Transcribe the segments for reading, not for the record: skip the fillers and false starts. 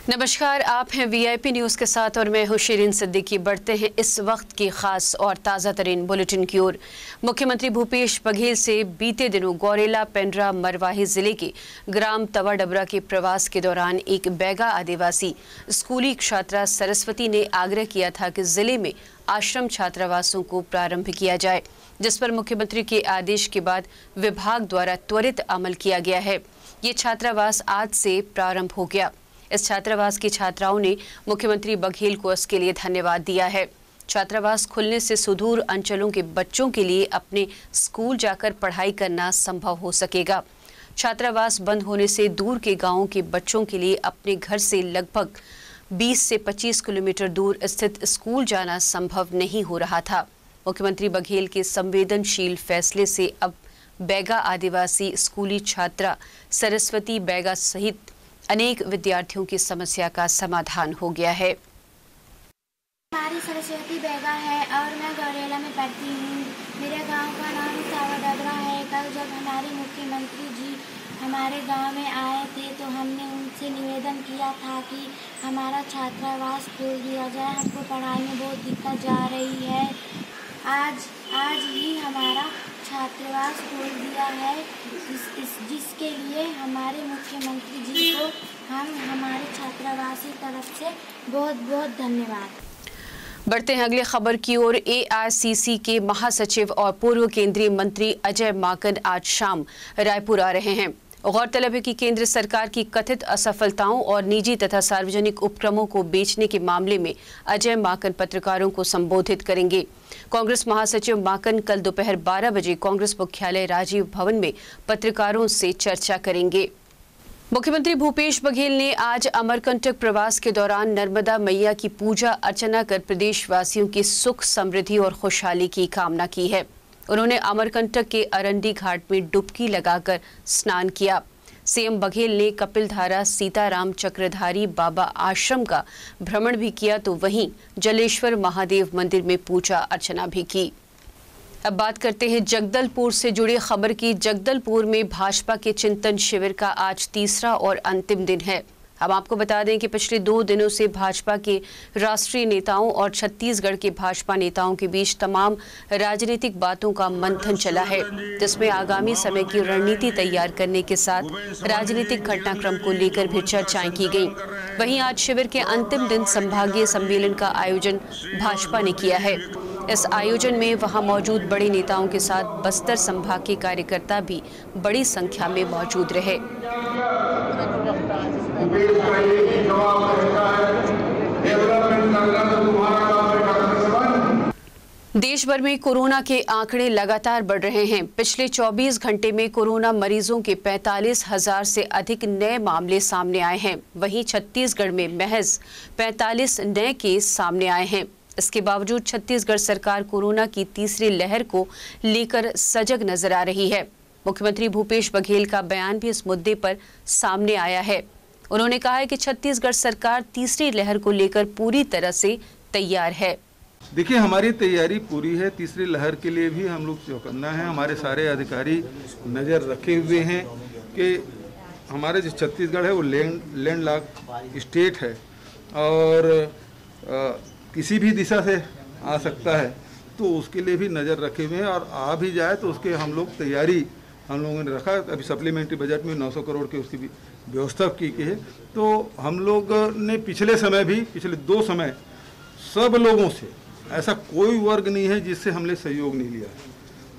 नमस्कार, आप हैं वीआईपी न्यूज के साथ और मैं हूं शिरीन सिद्दीकी। बढ़ते हैं इस वक्त की खास और ताज़ा तरीन बुलेटिन की ओर। मुख्यमंत्री भूपेश बघेल से बीते दिनों गौरेला पेंड्रा मरवाही जिले के ग्राम तवा डबरा के प्रवास के दौरान एक बैगा आदिवासी स्कूली छात्रा सरस्वती ने आग्रह किया था कि जिले में आश्रम छात्रावासों को प्रारंभ किया जाए, जिस पर मुख्यमंत्री के आदेश के बाद विभाग द्वारा त्वरित अमल किया गया है। ये छात्रावास आज से प्रारंभ हो गया। इस छात्रावास की छात्राओं ने मुख्यमंत्री बघेल को इसके लिए धन्यवाद दिया है। छात्रावास खुलने से सुदूर अंचलों के बच्चों के लिए अपने स्कूल जाकर पढ़ाई करना संभव हो सकेगा। छात्रावास बंद होने से दूर के गांवों के बच्चों के लिए अपने घर से लगभग 20 से 25 किलोमीटर दूर स्थित स्कूल जाना संभव नहीं हो रहा था। मुख्यमंत्री बघेल के संवेदनशील फैसले से अब बैगा आदिवासी स्कूली छात्रा सरस्वती बैगा सहित अनेक विद्यार्थियों की समस्या का समाधान हो गया है। हमारी सरस्वती बैगा है और मैं गौरेला में पढ़ती हूँ। मेरे गांव का नाम तवा डबरा है। कल जब हमारे मुख्यमंत्री जी हमारे गांव में आए थे तो हमने उनसे निवेदन किया था कि हमारा छात्रावास खोल दिया जाए। हमको पढ़ाई में बहुत दिक्कत जा रही है। आज ही हमारा छात्रावास खोल दिया है, जिसके लिए हमारे मुख्यमंत्री जी को हम हमारे छात्रावासी तरफ से बहुत बहुत धन्यवाद। बढ़ते हैं अगली खबर की ओर। एआईसीसी के महासचिव और पूर्व केंद्रीय मंत्री अजय माकन आज शाम रायपुर आ रहे हैं। गौरतलब है कि केंद्र सरकार की कथित असफलताओं और निजी तथा सार्वजनिक उपक्रमों को बेचने के मामले में अजय माकन पत्रकारों को संबोधित करेंगे। कांग्रेस महासचिव माकन कल दोपहर 12 बजे कांग्रेस मुख्यालय राजीव भवन में पत्रकारों से चर्चा करेंगे। मुख्यमंत्री भूपेश बघेल ने आज अमरकंटक प्रवास के दौरान नर्मदा मैया की पूजा अर्चना कर प्रदेशवासियों की सुख समृद्धि और खुशहाली की कामना की है। उन्होंने अमरकंटक के अरंडी घाट में डुबकी लगाकर स्नान किया। सीएम बघेल ने कपिलधारा सीताराम चक्रधारी बाबा आश्रम का भ्रमण भी किया, तो वहीं जलेश्वर महादेव मंदिर में पूजा अर्चना भी की। अब बात करते हैं जगदलपुर से जुड़ी खबर की। जगदलपुर में भाजपा के चिंतन शिविर का आज तीसरा और अंतिम दिन है। हम आपको बता दें कि पिछले 2 दिनों से भाजपा के राष्ट्रीय नेताओं और छत्तीसगढ़ के भाजपा नेताओं के बीच तमाम राजनीतिक बातों का मंथन चला है, जिसमें आगामी समय की रणनीति तैयार करने के साथ राजनीतिक घटनाक्रम को लेकर भी चर्चाएं की गई। वहीं आज शिविर के अंतिम दिन संभागीय सम्मेलन का आयोजन भाजपा ने किया है। इस आयोजन में वहां मौजूद बड़े नेताओं के साथ बस्तर संभाग के कार्यकर्ता भी बड़ी संख्या में मौजूद रहे। देश भर में कोरोना के आंकड़े लगातार बढ़ रहे हैं। पिछले 24 घंटे में कोरोना मरीजों के 45,000 से अधिक नए मामले सामने आए हैं। वहीं छत्तीसगढ़ में महज 45 नए केस सामने आए हैं। इसके बावजूद छत्तीसगढ़ सरकार कोरोना की तीसरी लहर को लेकर सजग नजर आ रही है। मुख्यमंत्री भूपेश बघेल का बयान भी इस मुद्दे पर सामने आया है। उन्होंने कहा है कि छत्तीसगढ़ सरकार तीसरी लहर को लेकर पूरी तरह से तैयार है। देखिए, हमारी तैयारी पूरी है। तीसरी लहर के लिए भी हम लोग चौकन्ना है। हमारे सारे अधिकारी नज़र रखे हुए हैं कि हमारे जो छत्तीसगढ़ है वो लैंडलॉक स्टेट है और किसी भी दिशा से आ सकता है, तो उसके लिए भी नज़र रखे हुए हैं और आ भी जाए तो उसके हम लोग तैयारी हम लोगों ने रखा। अभी सप्लीमेंट्री बजट में 900 करोड़ की उसकी भी व्यवस्था की गई है। तो हम लोग ने पिछले 2 समय सब लोगों से, ऐसा कोई वर्ग नहीं है जिससे हमने सहयोग नहीं लिया,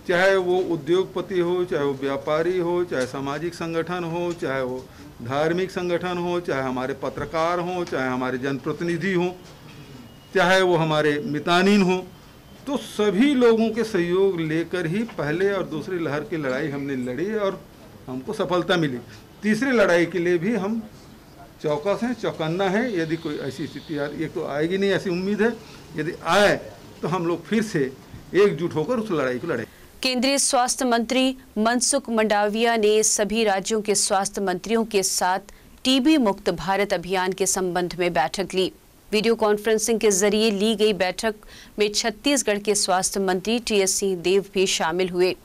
चाहे वो उद्योगपति हो, चाहे वो व्यापारी हो, चाहे सामाजिक संगठन हो, चाहे वो धार्मिक संगठन हो, चाहे हमारे पत्रकार हों, चाहे हमारे जनप्रतिनिधि हों, चाहे वो हमारे मितानिन हो। तो सभी लोगों के सहयोग लेकर ही पहले और दूसरी लहर की लड़ाई हमने लड़ी और हमको सफलता मिली। तीसरी लड़ाई के लिए भी हम चौकस हैं, चौकन्ना है। यदि कोई ऐसी स्थिति ये तो आएगी नहीं, ऐसी उम्मीद है। यदि आए तो हम लोग फिर से एकजुट होकर उस लड़ाई को लड़ें। केंद्रीय स्वास्थ्य मंत्री मनसुख मंडाविया ने सभी राज्यों के स्वास्थ्य मंत्रियों के साथ टीबी मुक्त भारत अभियान के संबंध में बैठक ली। वीडियो कॉन्फ्रेंसिंग के जरिए ली गई बैठक में छत्तीसगढ़ के स्वास्थ्य मंत्री टीएस सिंहदेव भी शामिल हुए।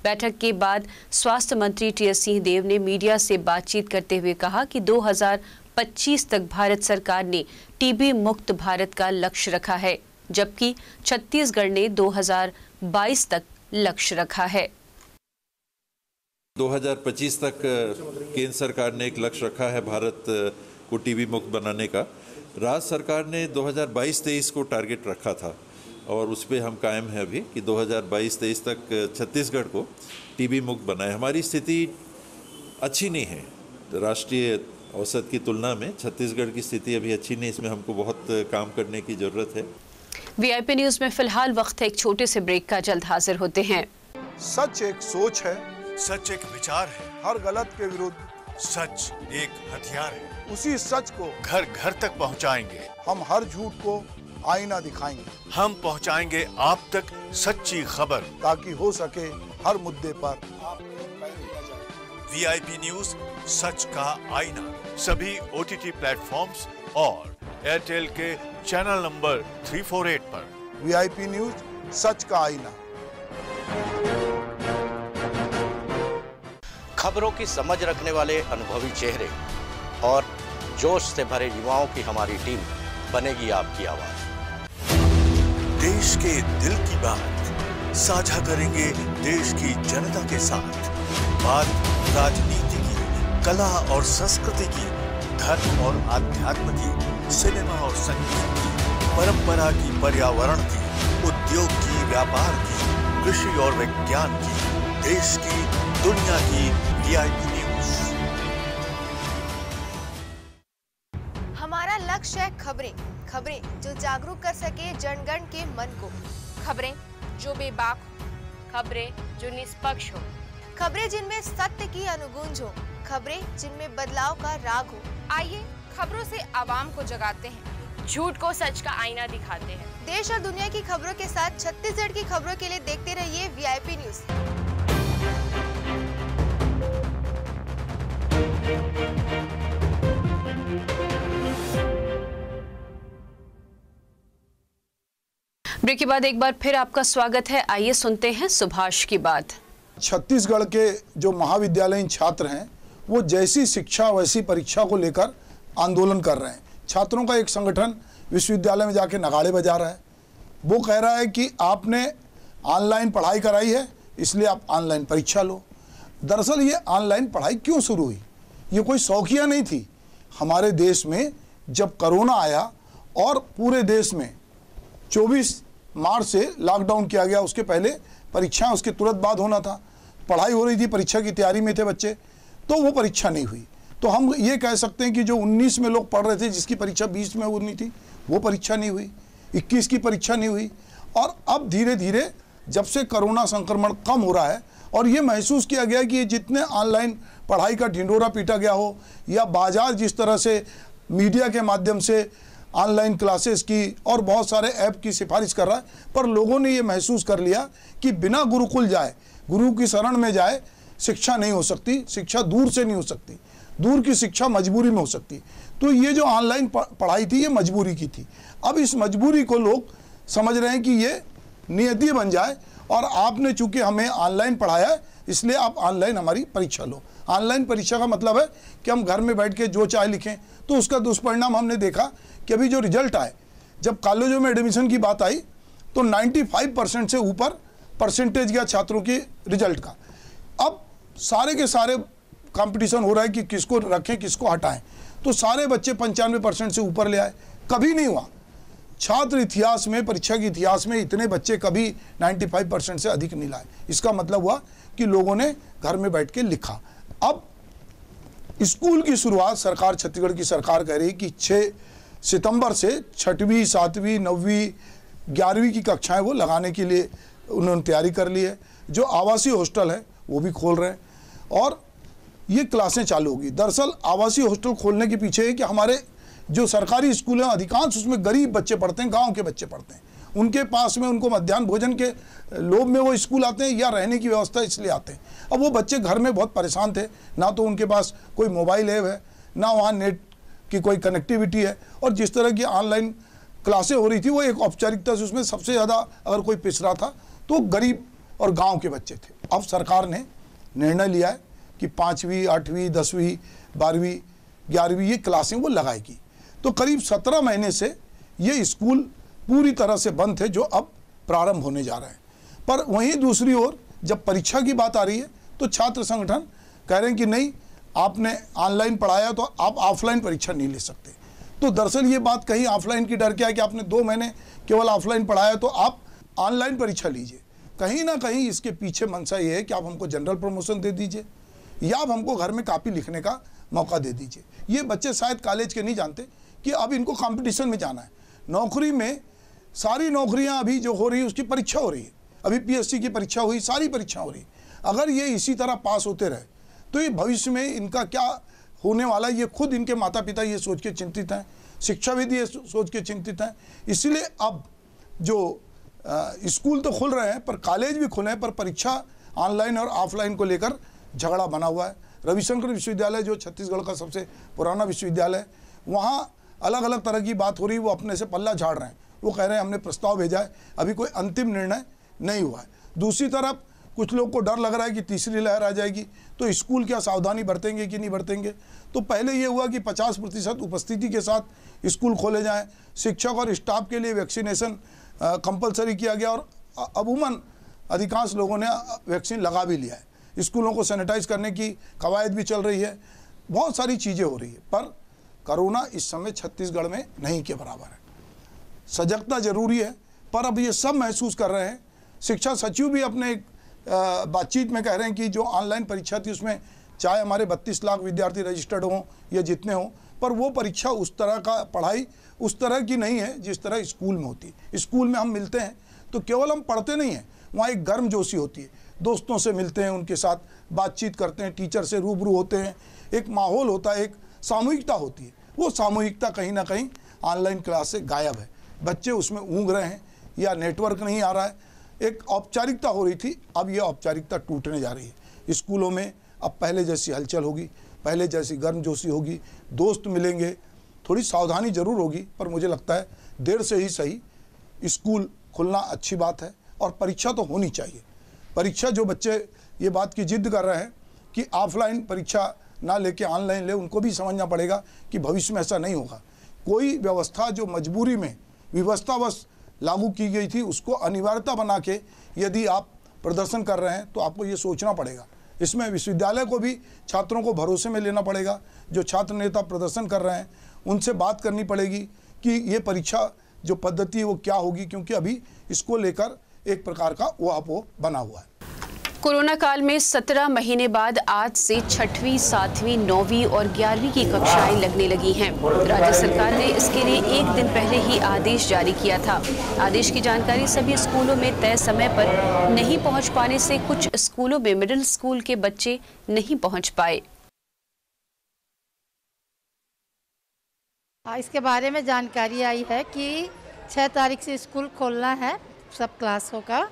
बैठक के बाद स्वास्थ्य मंत्री टीएस सिंहदेव ने मीडिया से बातचीत करते हुए कहा कि 2025 तक भारत सरकार ने टीबी मुक्त भारत का लक्ष्य रखा है, जबकि छत्तीसगढ़ ने 2022 तक लक्ष्य रखा है। 2025 तक केंद्र सरकार ने एक लक्ष्य रखा है भारत को टीबी मुक्त बनाने का। राज्य सरकार ने 2022-23 को टारगेट रखा था और उस पर हम कायम हैं अभी कि 2022-23 तक छत्तीसगढ़ को टीबी मुक्त बनाए। हमारी स्थिति अच्छी नहीं है, राष्ट्रीय औसत की तुलना में छत्तीसगढ़ की स्थिति अभी अच्छी नहीं, इसमें हमको बहुत काम करने की ज़रूरत है। वीआईपी न्यूज़ में फिलहाल वक्त है एक छोटे से ब्रेक का, जल्द हाजिर होते हैं। सच एक सोच है, सच एक विचार है, हर गलत के विरुद्ध सच एक हथियार है। उसी सच को घर घर तक पहुंचाएंगे। हम हर झूठ को आईना दिखाएंगे। हम पहुंचाएंगे आप तक सच्ची खबर, ताकि हो सके हर मुद्दे पर वीआईपी न्यूज सच का आईना सभी ओटीटी प्लेटफॉर्म्स और एयरटेल के चैनल नंबर 348 पर। वीआईपी न्यूज सच का आईना। खबरों की समझ रखने वाले अनुभवी चेहरे और जोश से भरे युवाओं की हमारी टीम बनेगी आपकी आवाज। देश के दिल की बात साझा करेंगे देश की जनता के साथ। बात राजनीति की, कला और संस्कृति की, धर्म और आध्यात्म की, सिनेमा और संगीत की, परंपरा की, पर्यावरण की, उद्योग की, व्यापार की, कृषि और विज्ञान की, देश की, दुनिया की। VIP news. हमारा लक्ष्य है खबरें, खबरें जो जागरूक कर सके जनगण के मन को, खबरें जो बेबाक हो, खबरें जो निष्पक्ष हो, खबरें जिनमें सत्य की अनुगूंज हो, खबरें जिनमें बदलाव का राग हो। आइए खबरों से आवाम को जगाते हैं, झूठ को सच का आईना दिखाते हैं। देश और दुनिया की खबरों के साथ छत्तीसगढ़ की खबरों के लिए देखते रहिए वीआईपी न्यूज। ब्रेक के बाद एक बार फिर आपका स्वागत है। आइए सुनते हैं सुभाष की बात। छत्तीसगढ़ के जो महाविद्यालयीन छात्र हैं वो जैसी शिक्षा वैसी परीक्षा को लेकर आंदोलन कर रहे हैं। छात्रों का एक संगठन विश्वविद्यालय में जाके नगाड़े बजा रहा है। वो कह रहा है कि आपने ऑनलाइन पढ़ाई कराई है इसलिए आप ऑनलाइन परीक्षा लो। दरअसल ये ऑनलाइन पढ़ाई क्यों शुरू हुई, ये कोई शौकिया नहीं थी। हमारे देश में जब कोरोना आया और पूरे देश में 24 मार्च से लॉकडाउन किया गया, उसके पहले परीक्षाएं उसके तुरंत बाद होना था। पढ़ाई हो रही थी, परीक्षा की तैयारी में थे बच्चे, तो वो परीक्षा नहीं हुई। तो हम ये कह सकते हैं कि जो 19 में लोग पढ़ रहे थे, जिसकी परीक्षा 20 में होनी थी, वो परीक्षा नहीं हुई। 21 की परीक्षा नहीं हुई। और अब धीरे धीरे जब से कोरोना संक्रमण कम हो रहा है और ये महसूस किया गया कि जितने ऑनलाइन पढ़ाई का ढिंढोरा पीटा गया हो या बाजार जिस तरह से मीडिया के माध्यम से ऑनलाइन क्लासेस की और बहुत सारे ऐप की सिफारिश कर रहा है, पर लोगों ने ये महसूस कर लिया कि बिना गुरुकुल जाए, गुरु की शरण में जाए शिक्षा नहीं हो सकती। शिक्षा दूर से नहीं हो सकती, दूर की शिक्षा मजबूरी में हो सकती। तो ये जो ऑनलाइन पढ़ाई थी ये मजबूरी की थी। अब इस मजबूरी को लोग समझ रहे हैं कि ये नियति बन जाए और आपने चूंकि हमें ऑनलाइन पढ़ाया है इसलिए आप ऑनलाइन हमारी परीक्षा लो। ऑनलाइन परीक्षा का मतलब है कि हम घर में बैठ के जो चाहे लिखें। तो उसका दुष्परिणाम हमने देखा कि अभी जो रिजल्ट आए, जब कॉलेजों में एडमिशन की बात आई तो 95% से ऊपर परसेंटेज गया छात्रों की रिजल्ट का। अब सारे के सारे कंपटीशन हो रहा है कि किसको रखें किसको हटाएं, तो सारे बच्चे 95% से ऊपर ले आए। कभी नहीं हुआ छात्र इतिहास में, परीक्षा के इतिहास में इतने बच्चे कभी 95% से अधिक नहीं लाए। इसका मतलब हुआ कि लोगों ने घर में बैठ के लिखा। अब स्कूल की शुरुआत सरकार, छत्तीसगढ़ की सरकार कह रही कि 6 सितंबर से 6वीं, 7वीं, 9वीं, 11वीं की कक्षाएं वो लगाने के लिए उन्होंने तैयारी कर ली है। जो आवासीय हॉस्टल है वो भी खोल रहे हैं और ये क्लासें चालू होगी। दरअसल आवासीय हॉस्टल खोलने के पीछे है कि हमारे जो सरकारी स्कूल हैं अधिकांश उसमें गरीब बच्चे पढ़ते हैं, गांव के बच्चे पढ़ते हैं। उनके पास में उनको मध्याह्न भोजन के लोभ में वो स्कूल आते हैं या रहने की व्यवस्था इसलिए आते हैं। अब वो बच्चे घर में बहुत परेशान थे, ना तो उनके पास कोई मोबाइल ऐप है, ना वहाँ नेट की कोई कनेक्टिविटी है, और जिस तरह की ऑनलाइन क्लासें हो रही थी वो एक औपचारिकता से, उसमें सबसे ज़्यादा अगर कोई पिछड़ा था तो गरीब और गाँव के बच्चे थे। अब सरकार ने निर्णय लिया है कि 5वीं, 8वीं, 10वीं, 12वीं, 11वीं ये क्लासें वो लगाएगी। तो करीब 17 महीने से ये स्कूल पूरी तरह से बंद थे जो अब प्रारंभ होने जा रहे हैं। पर वहीं दूसरी ओर जब परीक्षा की बात आ रही है तो छात्र संगठन कह रहे हैं कि नहीं, आपने ऑनलाइन पढ़ाया तो आप ऑफलाइन परीक्षा नहीं ले सकते। तो दरअसल ये बात कहीं ऑफलाइन की डर क्या है कि आपने 2 महीने केवल ऑफलाइन पढ़ाया तो आप ऑनलाइन परीक्षा लीजिए। कहीं ना कहीं इसके पीछे मंशा ये है कि आप हमको जनरल प्रमोशन दे दीजिए या आप हमको घर में कॉपी लिखने का मौका दे दीजिए। ये बच्चे शायद कॉलेज के नहीं जानते कि अब इनको कंपटीशन में जाना है। नौकरी में सारी नौकरियां अभी जो हो रही है उसकी परीक्षा हो रही है। अभी पीएससी की परीक्षा हुई, सारी परीक्षा हो रही है। अगर ये इसी तरह पास होते रहे तो ये भविष्य में इनका क्या होने वाला है, ये खुद इनके माता पिता ये सोच के चिंतित हैं, शिक्षाविद ये सोच के चिंतित हैं। इसलिए अब जो स्कूल तो खुल रहे हैं पर कॉलेज भी खुले हैं, पर परीक्षा ऑनलाइन और ऑफलाइन को लेकर झगड़ा बना हुआ है। रविशंकर विश्वविद्यालय जो छत्तीसगढ़ का सबसे पुराना विश्वविद्यालय है, वहाँ अलग अलग तरह की बात हो रही है। वो अपने से पल्ला झाड़ रहे हैं, वो कह रहे हैं हमने प्रस्ताव भेजा है, अभी कोई अंतिम निर्णय नहीं हुआ है। दूसरी तरफ कुछ लोग को डर लग रहा है कि तीसरी लहर आ जाएगी तो स्कूल क्या सावधानी बरतेंगे कि नहीं बरतेंगे। तो पहले ये हुआ कि 50% उपस्थिति के साथ स्कूल खोले जाएं, शिक्षक और स्टाफ के लिए वैक्सीनेशन कंपलसरी किया गया और अमूमन अधिकांश लोगों ने वैक्सीन लगा भी लिया है। स्कूलों को सैनिटाइज करने की कवायद भी चल रही है, बहुत सारी चीज़ें हो रही है। पर कोरोना इस समय छत्तीसगढ़ में नहीं के बराबर है। सजगता जरूरी है, पर अब ये सब महसूस कर रहे हैं। शिक्षा सचिव भी अपने बातचीत में कह रहे हैं कि जो ऑनलाइन परीक्षा थी उसमें चाहे हमारे 32 लाख विद्यार्थी रजिस्टर्ड हों या जितने हों, पर वो परीक्षा उस तरह का पढ़ाई उस तरह की नहीं है जिस तरह स्कूल में होती है। स्कूल में हम मिलते हैं तो केवल हम पढ़ते नहीं हैं, वहाँ एक गर्मजोशी होती है, दोस्तों से मिलते हैं, उनके साथ बातचीत करते हैं, टीचर से रूबरू होते हैं, एक माहौल होता है, एक सामूहिकता होती है। वो सामूहिकता कहीं ना कहीं ऑनलाइन क्लास से गायब है। बच्चे उसमें ऊँग रहे हैं या नेटवर्क नहीं आ रहा है। एक औपचारिकता हो रही थी, अब ये औपचारिकता टूटने जा रही है। स्कूलों में अब पहले जैसी हलचल होगी, पहले जैसी गर्मजोशी होगी, दोस्त मिलेंगे, थोड़ी सावधानी जरूर होगी, पर मुझे लगता है देर से ही सही स्कूल खुलना अच्छी बात है। और परीक्षा तो होनी चाहिए। परीक्षा जो बच्चे ये बात की जिद कर रहे हैं कि ऑफलाइन परीक्षा ना लेके ऑनलाइन ले, उनको भी समझना पड़ेगा कि भविष्य में ऐसा नहीं होगा। कोई व्यवस्था जो मजबूरी में विवशतावश लागू की गई थी उसको अनिवार्यता बना के यदि आप प्रदर्शन कर रहे हैं तो आपको ये सोचना पड़ेगा। इसमें विश्वविद्यालय को भी छात्रों को भरोसे में लेना पड़ेगा। जो छात्र नेता प्रदर्शन कर रहे हैं उनसे बात करनी पड़ेगी कि ये परीक्षा जो पद्धति है वो क्या होगी, क्योंकि अभी इसको लेकर एक प्रकार का ऊहापोह बना हुआ है। कोरोना काल में 17 महीने बाद आज से 6वीं, 7वीं, 9वीं और 11वीं की कक्षाएं लगने लगी हैं। राज्य सरकार ने इसके लिए एक दिन पहले ही आदेश जारी किया था। आदेश की जानकारी सभी स्कूलों में तय समय पर नहीं पहुंच पाने से कुछ स्कूलों में मिडिल स्कूल के बच्चे नहीं पहुंच पाए। इसके बारे में जानकारी आई है कि 6 तारीख से स्कूल खोलना है सब क्लासों का।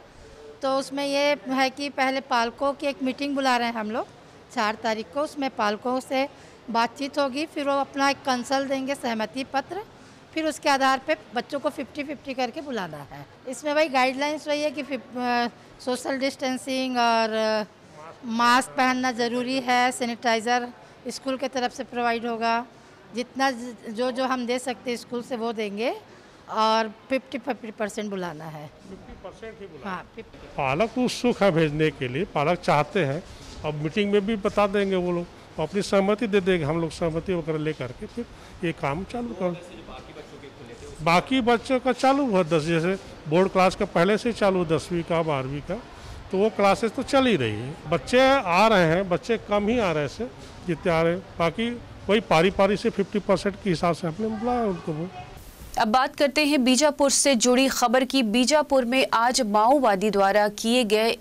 तो उसमें ये है कि पहले पालकों की एक मीटिंग बुला रहे हैं हम लोग 4 तारीख को। उसमें पालकों से बातचीत होगी, फिर वो अपना एक कंसल्ट देंगे, सहमति पत्र, फिर उसके आधार पे बच्चों को 50-50 करके बुलाना है। इसमें वही गाइडलाइंस रही है कि सोशल डिस्टेंसिंग और मास्क पहनना ज़रूरी है, सैनिटाइज़र स्कूल के तरफ से प्रोवाइड होगा, जितना जो हम दे सकते हैं स्कूल से वो देंगे, और 50% बुलाना है। 50% ही बुलाना। हाँ, पालक उत्सुक है भेजने के लिए, पालक चाहते हैं। अब मीटिंग में भी बता देंगे वो लोग, अपनी सहमति दे देंगे, हम लोग सहमति वगैरह ले करके फिर ये काम चालू कर। बाकी बच्चों का चालू हुआ 10, जैसे बोर्ड क्लास का पहले से चालू 10वीं का 12वीं का, तो वो क्लासेस तो चल ही रही है। बच्चे आ रहे हैं, बच्चे कम ही आ रहे हैं जितने आ रहे हैं, बाकी वही पारी से 50% के हिसाब से हमने बुलाया उनको। अब बात करते हैं बीजापुर से जुड़ी खबर की। बीजापुर में आज माओवादी द्वारा किए गए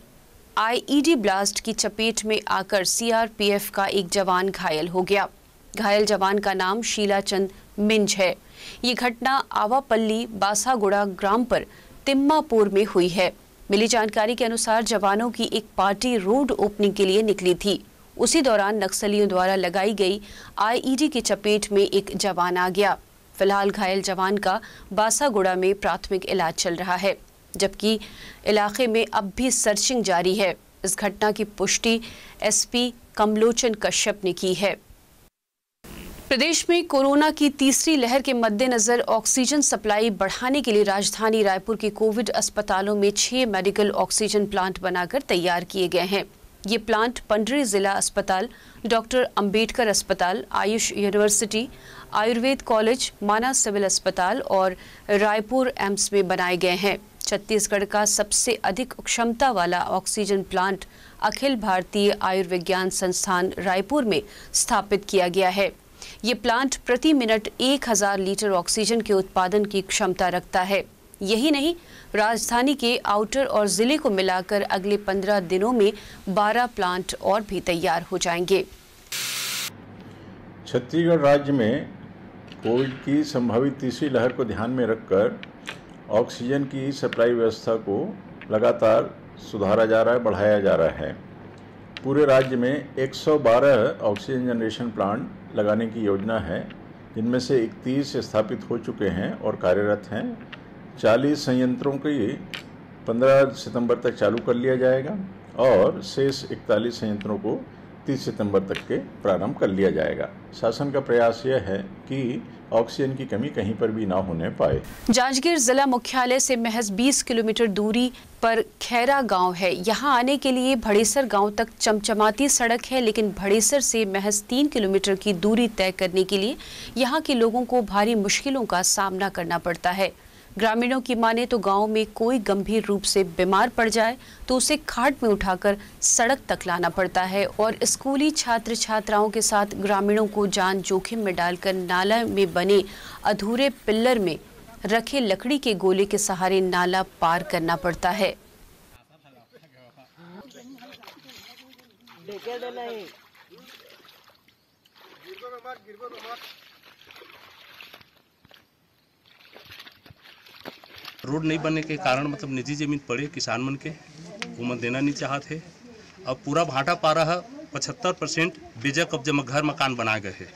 आईईडी ब्लास्ट की चपेट में आकर सीआरपीएफ का एक जवान घायल हो गया। घायल जवान का नाम शीलाचंद मिंज है। ये घटना आवापल्ली बासागुड़ा ग्राम पर तिम्मापुर में हुई है। मिली जानकारी के अनुसार जवानों की एक पार्टी रोड ओपनिंग के लिए निकली थी। उसी दौरान नक्सलियों द्वारा लगाई गई आईईडी की चपेट में एक जवान आ गया। फिलहाल घायल जवान का बासागुड़ा में प्राथमिक इलाज चल रहा है, जबकि इलाके में अब भी सर्चिंग जारी है। इस घटना की पुष्टि एसपी कमलोचन कश्यप ने की है। प्रदेश में कोरोना की तीसरी लहर के मद्देनजर ऑक्सीजन सप्लाई बढ़ाने के लिए राजधानी रायपुर के कोविड अस्पतालों में 6 मेडिकल ऑक्सीजन प्लांट बनाकर तैयार किए गए हैं। ये प्लांट पंडरी जिला अस्पताल, डॉक्टर अंबेडकर अस्पताल, आयुष यूनिवर्सिटी, आयुर्वेद कॉलेज, माना सिविल अस्पताल और रायपुर एम्स में बनाए गए हैं। छत्तीसगढ़ का सबसे अधिक क्षमता वाला ऑक्सीजन प्लांट अखिल भारतीय आयुर्विज्ञान संस्थान रायपुर में स्थापित किया गया है। ये प्लांट प्रति मिनट 1000 लीटर ऑक्सीजन के उत्पादन की क्षमता रखता है। यही नहीं, राजधानी के आउटर और जिले को मिलाकर अगले 15 दिनों में 12 प्लांट और भी तैयार हो जाएंगे। छत्तीसगढ़ राज्य में कोविड की संभावित तीसरी लहर को ध्यान में रखकर ऑक्सीजन की सप्लाई व्यवस्था को लगातार सुधारा जा रहा है, बढ़ाया जा रहा है। पूरे राज्य में 112 ऑक्सीजन जनरेशन प्लांट लगाने की योजना है, जिनमें से 31 स्थापित हो चुके हैं और कार्यरत हैं। 40 संयंत्रों की 15 सितंबर तक चालू कर लिया जाएगा और शेष 41 संयंत्रों को 30 सितंबर तक के प्रारंभ कर लिया जाएगा। शासन का प्रयास यह है कि ऑक्सीजन की कमी कहीं पर भी ना होने पाए। जांजगीर जिला मुख्यालय से महज 20 किलोमीटर दूरी पर खैरा गांव है। यहां आने के लिए भड़ेसर गांव तक चमचमाती सड़क है, लेकिन भड़ेसर से महज 3 किलोमीटर की दूरी तय करने के लिए यहां के लोगों को भारी मुश्किलों का सामना करना पड़ता है। ग्रामीणों की माने तो गांव में कोई गंभीर रूप से बीमार पड़ जाए तो उसे खाट में उठाकर सड़क तक लाना पड़ता है और स्कूली छात्र छात्राओं के साथ ग्रामीणों को जान जोखिम में डालकर नाला में बने अधूरे पिल्लर में रखे लकड़ी के गोले के सहारे नाला पार करना पड़ता है। रोड नहीं बनने के कारण मतलब निजी जमीन पड़े किसान मन के, वो मन देना नहीं चाहते। अब पूरा भाटा पा रहा 75% बेजा कब्जा में घर मकान बना गए है,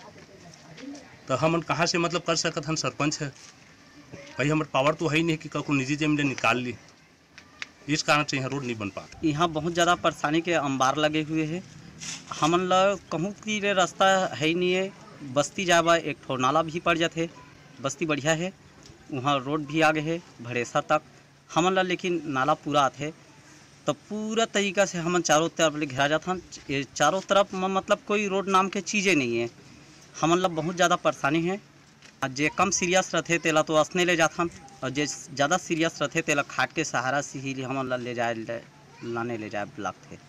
तो हम कहाँ से मतलब कर सकत। हम सरपंच है भाई, हमारे पावर तो है ही नहीं कि को निजी जमीन निकाल ली। इस कारण से यहाँ रोड नहीं बन पाता। यहाँ बहुत ज़्यादा परेशानी के अंबार लगे हुए हैं। हमन ला कहूँ कि रास्ता है ही नहीं है। बस्ती जाबा एक ठो नाला भी पड़ जाते, बस्ती बढ़िया है, वहाँ रोड भी आगे है भड़ेसा तक हमन ला, लेकिन नाला पूरा आते तो पूरा तरीका से हमन चारों तरफ ले घेरा जाता। चारों तरफ मतलब कोई रोड नाम के चीज़ें नहीं है। हमन ला बहुत ज़्यादा परेशानी है। जे कम सीरियस रहते तेला तो असने ले जाता और जे ज़्यादा सीरियस रहते तेला खाट के सहारा से ही हमन ला ले जाए ब्लॉक थे।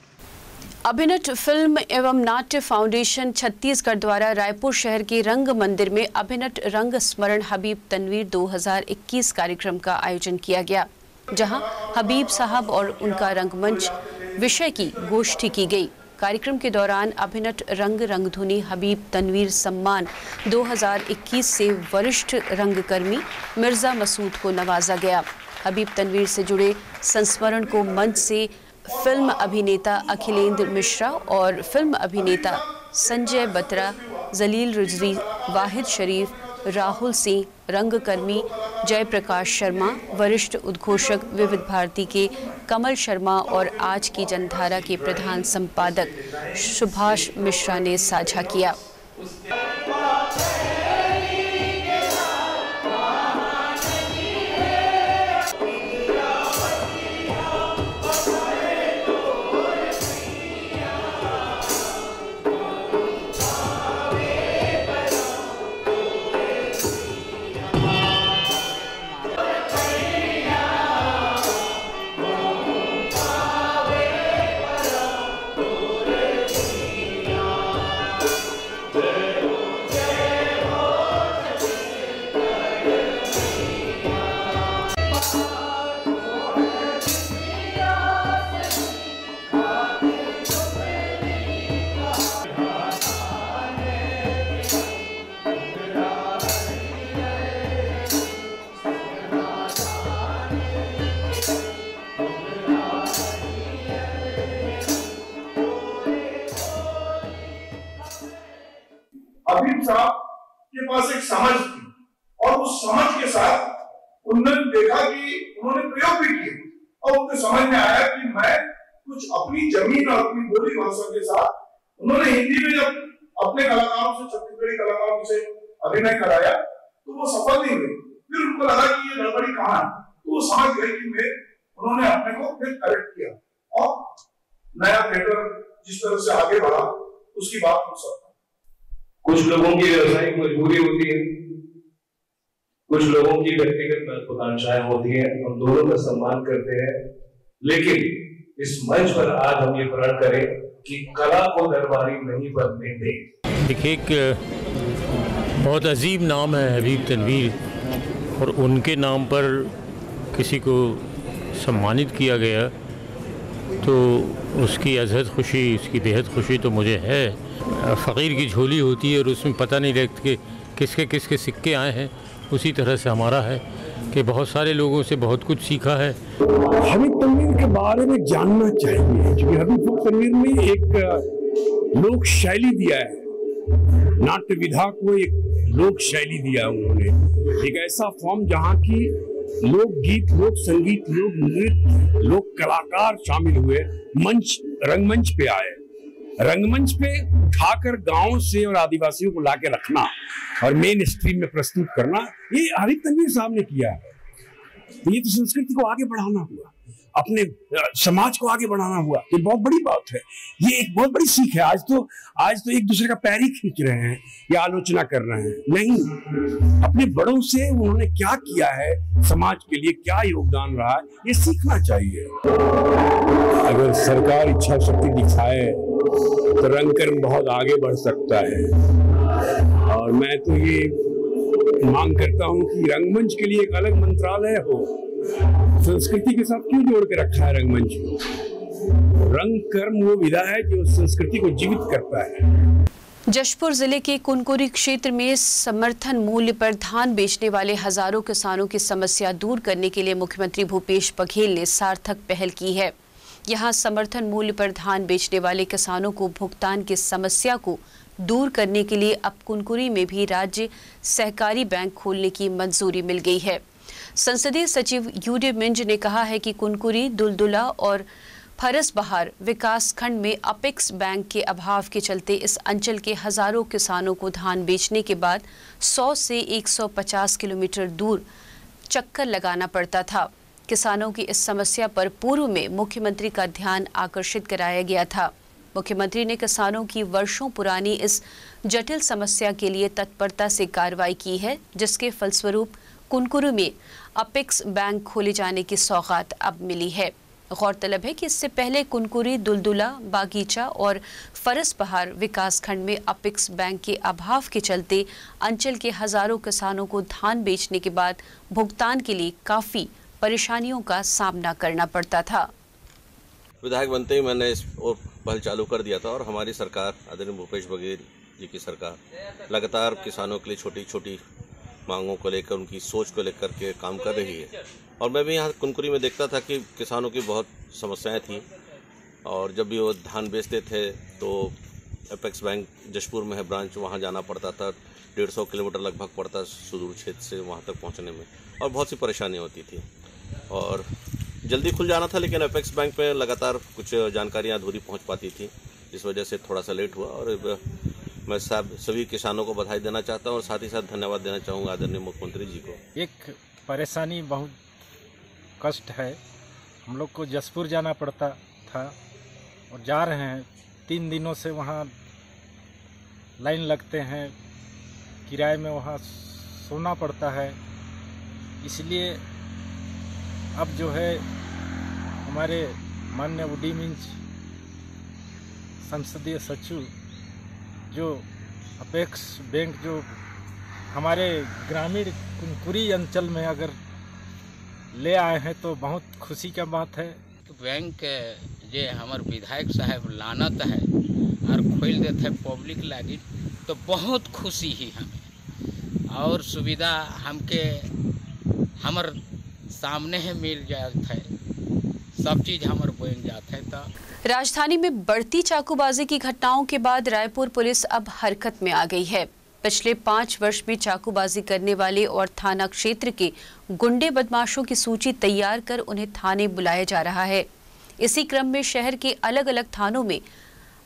अभिनट फिल्म एवं नाट्य फाउंडेशन छत्तीसगढ़ द्वारा रायपुर शहर के रंग मंदिर में अभिनट रंग स्मरण हबीब तनवीर 2021 कार्यक्रम का आयोजन किया गया, जहां हबीब साहब और उनका रंगमंच विषय की गोष्ठी की गई। कार्यक्रम के दौरान अभिनट रंगधुनी हबीब तनवीर सम्मान 2021 से वरिष्ठ रंगकर्मी मिर्जा मसूद को नवाजा गया। हबीब तनवीर से जुड़े संस्मरण को मंच से फिल्म अभिनेता अखिलेंद्र मिश्रा और फिल्म अभिनेता संजय बत्रा, जलील रिजवी, वाहिद शरीफ, राहुल सिंह, रंगकर्मी जयप्रकाश शर्मा, वरिष्ठ उद्घोषक विविध भारती के कमल शर्मा और आज की जनधारा के प्रधान संपादक सुभाष मिश्रा ने साझा किया। हबीब साहब के पास एक समझ थी और उस समझ के साथ उन्होंने देखा कि उन्होंने प्रयोग भी किए और उनको समझ में आया कि मैं कुछ अपनी जमीन और अपनी बोली भाषा के साथ उन्होंने हिंदी में जब अपने कलाकारों से, छत्तीसगढ़ी कलाकारों से अभिनय कराया तो वो सफल नहीं हुए। फिर उनको लगा कि ये गड़बड़ी कहाँ है, तो वो समझ गए कि उन्होंने अपने को फिर करेक्ट किया और नया थिएटर जिस तरह से आगे बढ़ा उसकी बात हो सकता है। कुछ लोगों की व्यवसायिक मजबूरी होती है, कुछ लोगों की व्यक्तिगत महत्वाकांक्षाएं होती है, हम दोनों का सम्मान करते हैं, लेकिन इस मंच पर आज हम ये प्रण करें कि कला को दरबारी नहीं बनने दें। देखिए, एक बहुत अजीब नाम है हबीब तनवीर, और उनके नाम पर किसी को सम्मानित किया गया तो उसकी अजहद खुशी, उसकी बेहद खुशी तो मुझे है। फ़कीर की झोली होती है और उसमें पता नहीं लगता कि किसके किसके सिक्के आए हैं। उसी तरह से हमारा है कि बहुत सारे लोगों से बहुत कुछ सीखा है। हबीब तनवीर के बारे में जानना चाहिए, क्योंकि हबीब तनवीर ने एक लोक शैली दिया है, नाट्य विधा को एक लोक शैली दिया उन्होंने, एक ऐसा फॉर्म जहाँ की लोक गीत, लोक संगीत, लोक नृत्य, लोक कलाकार शामिल हुए, मंच रंगमंच पे आए। रंगमंच पे उठाकर गांव से और आदिवासियों को लाके रखना और मेन स्ट्रीम में प्रस्तुत करना, ये हबीब तनवीर साहब ने किया है। तो ये तो संस्कृति को आगे बढ़ाना हुआ, अपने समाज को आगे बढ़ाना हुआ, ये बहुत बड़ी बात है, ये एक बहुत बड़ी सीख है। आज तो एक दूसरे का पैर ही खींच रहे हैं या आलोचना कर रहे हैं, नहीं, अपने बड़ों से उन्होंने क्या किया है, समाज के लिए क्या योगदान रहा है, ये सीखना चाहिए। अगर सरकार इच्छा शक्ति दिखाए तो रंगकर्म बहुत आगे बढ़ सकता है, और मैं तो ये मांग करता हूँ कि रंगमंच के लिए एक अलग मंत्रालय हो। संस्कृति के साथ क्यों जोड़ के रखा है रंगमंच को? रंग कर्म वो विधा है जो संस्कृति को जीवित करता है। जशपुर जिले के कुनकुरी क्षेत्र में समर्थन मूल्य पर धान बेचने वाले हजारों किसानों की समस्या दूर करने के लिए मुख्यमंत्री भूपेश बघेल ने सार्थक पहल की है। यहां समर्थन मूल्य पर धान बेचने वाले किसानों को भुगतान की समस्या को दूर करने के लिए अब कुनकुरी में भी राज्य सहकारी बैंक खोलने की मंजूरी मिल गई है। संसदीय सचिव यूडी मिंज ने कहा है कि कुनकुरी, दुलदुला और फरसबहार विकास खंड में अपेक्स बैंक के अभाव के चलते इस अंचल के हजारों किसानों को धान बेचने के बाद 100 से 150 किलोमीटर दूर चक्कर लगाना पड़ता था। किसानों की इस समस्या पर पूर्व में मुख्यमंत्री का ध्यान आकर्षित कराया गया था। मुख्यमंत्री ने किसानों की वर्षों पुरानी इस जटिल समस्या के लिए तत्परता से कार्रवाई की है, जिसके फलस्वरूप कुनकुरी में अपेक्स बैंक खोले जाने की सौगात अब मिली है। गौरतलब है कि इससे पहले कुनकुरी, दुलदुला, बागीचा और फरसबहार विकासखंड में अपेक्स बैंक के अभाव के चलते अंचल के हजारों किसानों को धान बेचने के बाद भुगतान के लिए काफ़ी परेशानियों का सामना करना पड़ता था। विधायक बनते ही मैंने इस पहल चालू कर दिया था और हमारी सरकार, आदरणीय भूपेश बघेल जी की सरकार, लगातार किसानों के लिए छोटी छोटी मांगों को लेकर, उनकी सोच को लेकर के काम कर रही है। और मैं भी यहाँ कुनकुरी में देखता था कि किसानों की बहुत समस्याएं थी, और जब भी वो धान बेचते थे तो अपेक्स बैंक जशपुर में है ब्रांच, वहाँ जाना पड़ता था। 150 किलोमीटर लगभग पड़ता सुदूर क्षेत्र से वहाँ तक पहुँचने में, और बहुत सी परेशानी होती थी और जल्दी खुल जाना था, लेकिन अपेक्स बैंक में लगातार कुछ जानकारियाँ अधूरी पहुँच पाती थी, इस वजह से थोड़ा सा लेट हुआ। और मैं सभी किसानों को बधाई देना चाहता हूँ और साथ ही साथ धन्यवाद देना चाहूँगा आदरणीय मुख्यमंत्री जी को। एक परेशानी, बहुत कष्ट है। हम लोग को जशपुर जाना पड़ता था और जा रहे हैं, 3 दिनों से वहाँ लाइन लगते हैं, किराए में वहाँ सोना पड़ता है। इसलिए अब जो है हमारे माननीय यूडी मिंज संसदीय सचिव जो अपेक्स बैंक जो हमारे ग्रामीण कुनकुरी अंचल में अगर ले आए हैं तो बहुत खुशी का बात है। बैंक जे हमार विधायक साहब लानत है और खोल देते है पब्लिक लागी, तो बहुत खुशी ही हमें, और सुविधा हमके हमार सामने है मिल जाता है, सब चीज़ हमार बन जाता है। तो राजधानी में बढ़ती चाकूबाजी की घटनाओं के बाद रायपुर पुलिस अब हरकत में आ गई है। पिछले 5 वर्ष में चाकूबाजी करने वाले और थाना क्षेत्र के गुंडे बदमाशों की सूची तैयार कर उन्हें थाने बुलाया जा रहा है। इसी क्रम में शहर के अलग अलग थानों में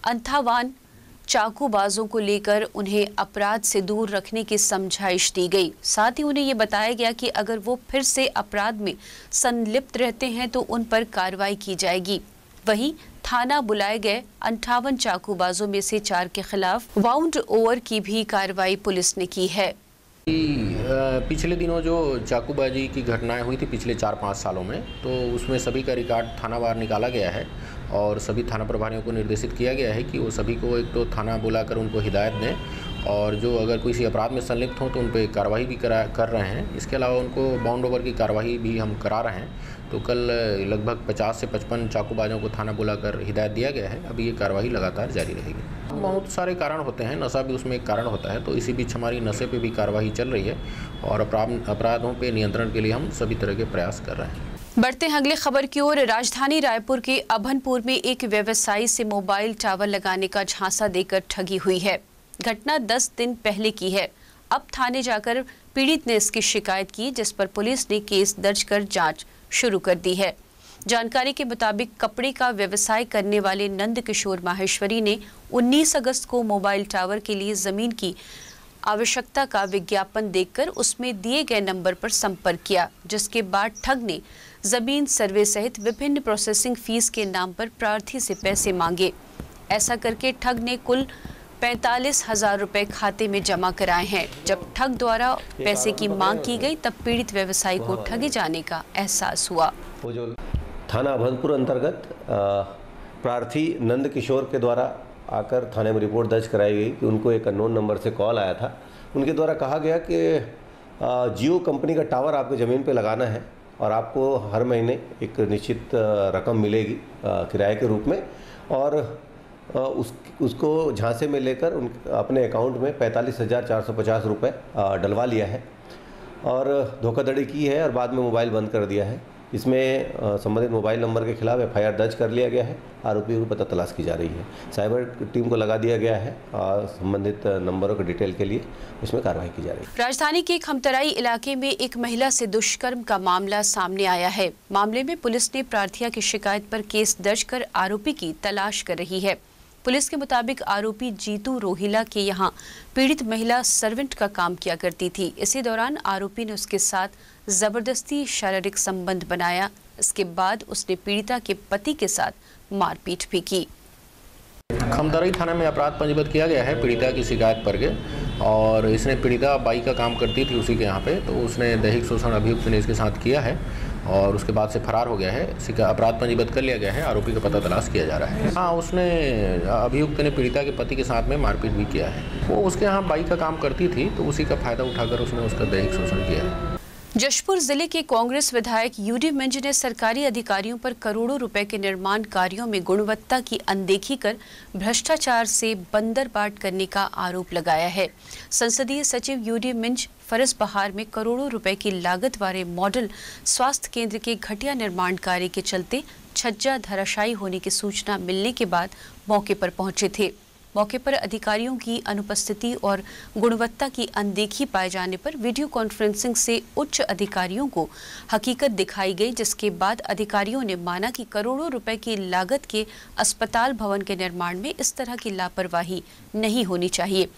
58 चाकूबाजों को लेकर उन्हें अपराध से दूर रखने की समझाइश दी गई। साथ ही उन्हें ये बताया गया कि अगर वो फिर से अपराध में संलिप्त रहते हैं तो उन पर कार्रवाई की जाएगी। वहीं थाना बुलाए गए 58 चाकूबाजों में से 4 के खिलाफ वाउंड ओवर की भी कार्रवाई पुलिस ने की है। पिछले दिनों जो चाकूबाजी की घटनाएं हुई थी पिछले 4-5 सालों में, तो उसमें सभी का रिकॉर्ड थानावार निकाला गया है और सभी थाना प्रभारियों को निर्देशित किया गया है कि वो सभी को एक तो थाना बुलाकर उनको हिदायत दें और जो अगर किसी अपराध में संलिप्त हो तो उन पर कार्रवाई भी कर रहे हैं। इसके अलावा उनको बाउंड ओवर की कार्रवाई भी हम करा रहे हैं। तो कल लगभग 50 से 55 चाकूबाजों को थाना बुलाकर हिदायत दिया गया है। अभी ये कार्रवाई लगातार जारी रहेगी। बहुत सारे कारण होते हैं, नशा भी उसमें एक कारण होता है, तो इसी बीच हमारी नशे पे भी कार्रवाई चल रही है और अपराधों पे नियंत्रण के लिए हम सभी तरह के प्रयास कर रहे हैं। बढ़ते हैं अगली खबर की ओर। राजधानी रायपुर के अभनपुर में एक व्यवसायी से मोबाइल टावर लगाने का झांसा देकर ठगी हुई है। घटना 10 दिन पहले की है। अब थाने जाकर पीड़ित ने इसकी शिकायत की, जिस पर पुलिस ने केस दर्ज कर जांच शुरू कर दी है। जानकारी के मुताबिक कपड़े का व्यवसाय करने वाले नंद किशोर माहेश्वरी ने 19 अगस्त को मोबाइल टावर के लिए जमीन की आवश्यकता का विज्ञापन देखकर उसमें दिए गए नंबर पर संपर्क किया, जिसके बाद ठग ने जमीन सर्वे सहित विभिन्न प्रोसेसिंग फीस के नाम पर प्रार्थी से पैसे मांगे। ऐसा करके ठग ने कुल 45,000 रुपए खाते में जमा कराए हैं। जब ठग द्वारा पैसे की मांग की गई तब पीड़ित व्यवसायी को ठगे जाने का एहसास हुआ। वो जो थाना अभनपुर अंतर्गत प्रार्थी नंद किशोर के द्वारा आकर थाने में रिपोर्ट दर्ज कराई गई कि उनको एक अननोन नंबर से कॉल आया था। उनके द्वारा कहा गया कि जियो कंपनी का टावर आपके ज़मीन पे लगाना है और आपको हर महीने एक निश्चित रकम मिलेगी किराए के रूप में, और उसको झांसे में लेकर अपने अकाउंट में 45,450 रुपये डलवा लिया है और धोखाधड़ी की है और बाद में मोबाइल बंद कर दिया है। इसमें संबंधित मोबाइल नंबर के खिलाफ एफआईआर दर्ज कर लिया गया है। आरोपियों को पता तलाश की जा रही है। साइबर टीम को लगा दिया गया है और संबंधित नंबरों के डिटेल के लिए उसमें कार्रवाई की जा रही है। राजधानी के खमतराई इलाके में एक महिला से दुष्कर्म का मामला सामने आया है। मामले में पुलिस ने प्रार्थिया की शिकायत पर केस दर्ज कर आरोपी की तलाश कर रही है। पुलिस के मुताबिक आरोपी जीतू रोहिला के यहां पीड़ित महिला सर्वेंट का काम किया करती थी। इसी दौरान आरोपी ने उसके साथ जबरदस्ती शारीरिक संबंध बनाया। इसके बाद उसने पीड़िता के पति के साथ मारपीट भी की। खमतराई थाना में अपराध पंजीबद्ध किया गया है पीड़िता की शिकायत पर के, और इसने पीड़िता बाई का काम करती थी उसी के यहाँ पे, तो उसने दैहिक शोषण अभियुक्त ने इसके साथ किया है और उसके बाद से फरार हो गया है। अपराध पंजीबद्ध कर लिया गया है। आरोपी का पता तलाश किया जा रहा है। हाँ, उसने अभियुक्त ने पीड़िता के पति के साथ में मारपीट भी किया है। वो उसके यहाँ बाई का काम करती थी तो उसी का फायदा उठाकर उसने उसका दैहिक शोषण किया है। जशपुर जिले के कांग्रेस विधायक यूडी मिंज ने सरकारी अधिकारियों पर करोड़ों रुपए के निर्माण कार्यों में गुणवत्ता की अनदेखी कर भ्रष्टाचार से बंदरबाट करने का आरोप लगाया है। संसदीय सचिव यूडी मिंज फरस बहार में करोड़ों रुपए की लागत वाले मॉडल स्वास्थ्य केंद्र के घटिया निर्माण कार्य के चलते छज्जा धराशायी होने की सूचना मिलने के बाद मौके पर पहुंचे थे। मौके पर अधिकारियों की अनुपस्थिति और गुणवत्ता की अनदेखी पाए जाने पर वीडियो कॉन्फ्रेंसिंग से उच्च अधिकारियों को हकीकत दिखाई गई, जिसके बाद अधिकारियों ने माना कि करोड़ों रुपए की लागत के अस्पताल भवन के निर्माण में इस तरह की लापरवाही नहीं होनी चाहिए।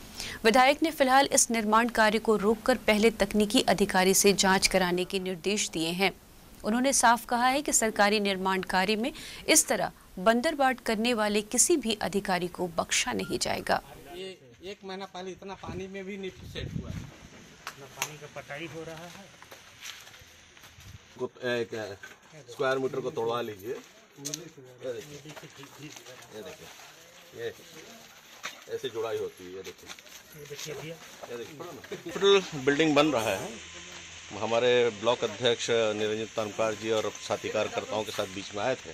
विधायक ने फिलहाल इस निर्माण कार्य को रोककर पहले तकनीकी अधिकारी से जांच कराने के निर्देश दिए हैं। उन्होंने साफ कहा है कि सरकारी निर्माण कार्य में इस तरह बंदरबाट करने वाले किसी भी अधिकारी को बख्शा नहीं जाएगा। ये 1 महीना पहले इतना पानी में भी नहीं सेट हुआ है। पानी का पटाई हो रहा है। स्क्वायर मीटर को तोड़वा लीजिए। ये ऐसे जुड़ाई होती है। ये देखिए बिल्डिंग बन रहा है। हमारे ब्लॉक अध्यक्ष निरंजन तनकार जी और साथी कार्यकर्ताओं के साथ बीच में आए थे।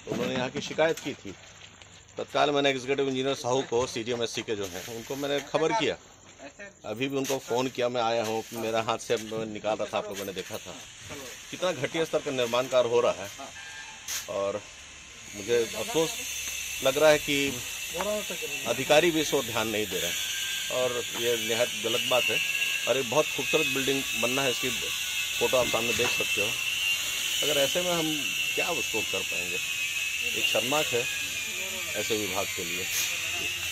उन्होंने यहाँ की शिकायत की थी। तत्काल मैंने एग्जीक्यूटिव इंजीनियर साहू को CDMSC के जो हैं उनको मैंने खबर किया। अभी भी उनको फ़ोन किया। मैं आया हूँ, मेरा हाथ से निकाल रहा था, आप लोगों ने देखा था कितना घटिया स्तर का निर्माण कार्य हो रहा है। और मुझे अफसोस लग रहा है कि अधिकारी भी इस ओर ध्यान नहीं दे रहे हैं और ये निहायत गलत बात है। और एक बहुत खूबसूरत बिल्डिंग बनना है, इसकी फ़ोटो आप सामने देख सकते हो। अगर ऐसे में हम क्या उसको कर पाएंगे। एक शर्मनाक है ऐसे विभाग के लिए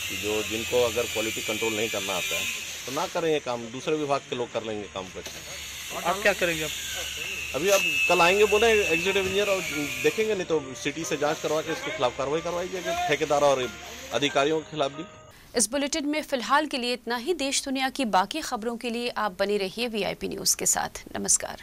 कि जिनको अगर क्वालिटी कंट्रोल नहीं करना आता है तो ना करें ये काम, दूसरे विभाग के लोग कर लेंगे काम करके। आप क्या करेंगे अब? अभी अब कल आएंगे बोले एग्जीक्यूटिव इंजीनियर और देखेंगे, नहीं तो सिटी से जांच करवा के इसके खिलाफ कार्रवाई करवाई जाएगी, ठेकेदार और अधिकारियों के खिलाफ भी। इस बुलेटिन में फिलहाल के लिए इतना ही। देश दुनिया की बाकी खबरों के लिए आप बने रहिए VIP न्यूज़ के साथ। नमस्कार।